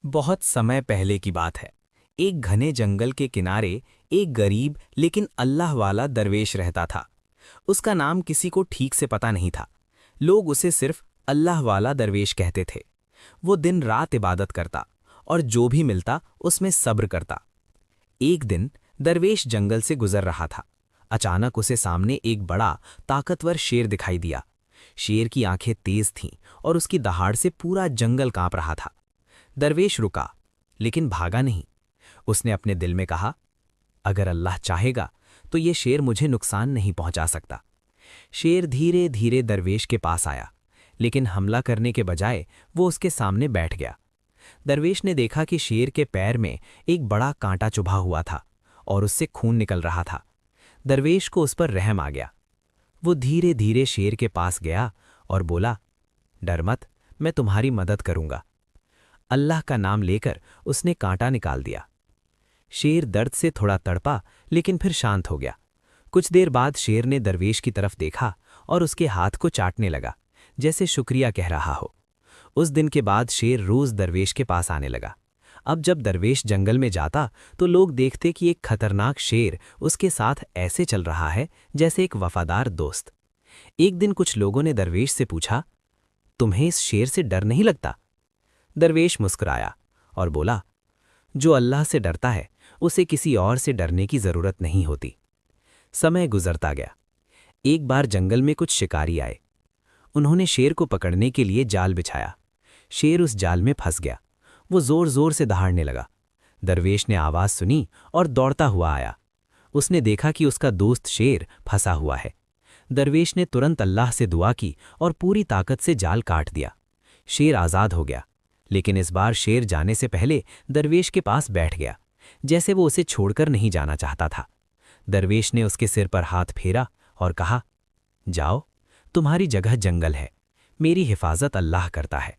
बहुत समय पहले की बात है। एक घने जंगल के किनारे एक गरीब लेकिन अल्लाह वाला दरवेश रहता था। उसका नाम किसी को ठीक से पता नहीं था। लोग उसे सिर्फ अल्लाह वाला दरवेश कहते थे। वो दिन रात इबादत करता और जो भी मिलता उसमें सब्र करता। एक दिन दरवेश जंगल से गुजर रहा था। अचानक उसे सामने एक बड़ा ताकतवर शेर दिखाई दिया। शेर की आंखें तेज थीं और उसकी दहाड़ से पूरा जंगल कांप रहा था। दरवेश रुका, लेकिन भागा नहीं। उसने अपने दिल में कहा, अगर अल्लाह चाहेगा तो ये शेर मुझे नुकसान नहीं पहुंचा सकता। शेर धीरे धीरे दरवेश के पास आया, लेकिन हमला करने के बजाय वो उसके सामने बैठ गया। दरवेश ने देखा कि शेर के पैर में एक बड़ा कांटा चुभा हुआ था और उससे खून निकल रहा था। दरवेश को उस पर रहम आ गया। वो धीरे धीरे शेर के पास गया और बोला, डर मत, मैं तुम्हारी मदद करूंगा। अल्लाह का नाम लेकर उसने कांटा निकाल दिया। शेर दर्द से थोड़ा तड़पा, लेकिन फिर शांत हो गया। कुछ देर बाद शेर ने दरवेश की तरफ देखा और उसके हाथ को चाटने लगा, जैसे शुक्रिया कह रहा हो। उस दिन के बाद शेर रोज दरवेश के पास आने लगा। अब जब दरवेश जंगल में जाता तो लोग देखते कि एक खतरनाक शेर उसके साथ ऐसे चल रहा है जैसे एक वफादार दोस्त। एक दिन कुछ लोगों ने दरवेश से पूछा, तुम्हें इस शेर से डर नहीं लगता? दरवेश मुस्कुराया और बोला, जो अल्लाह से डरता है उसे किसी और से डरने की जरूरत नहीं होती। समय गुजरता गया। एक बार जंगल में कुछ शिकारी आए। उन्होंने शेर को पकड़ने के लिए जाल बिछाया। शेर उस जाल में फंस गया। वो जोर जोर से दहाड़ने लगा। दरवेश ने आवाज सुनी और दौड़ता हुआ आया। उसने देखा कि उसका दोस्त शेर फंसा हुआ है। दरवेश ने तुरंत अल्लाह से दुआ की और पूरी ताकत से जाल काट दिया। शेर आज़ाद हो गया, लेकिन इस बार शेर जाने से पहले दरवेश के पास बैठ गया, जैसे वो उसे छोड़कर नहीं जाना चाहता था। दरवेश ने उसके सिर पर हाथ फेरा और कहा, जाओ, तुम्हारी जगह जंगल है, मेरी हिफाजत अल्लाह करता है।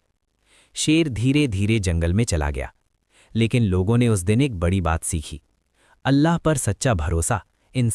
शेर धीरे धीरे जंगल में चला गया, लेकिन लोगों ने उस दिन एक बड़ी बात सीखी। अल्लाह पर सच्चा भरोसा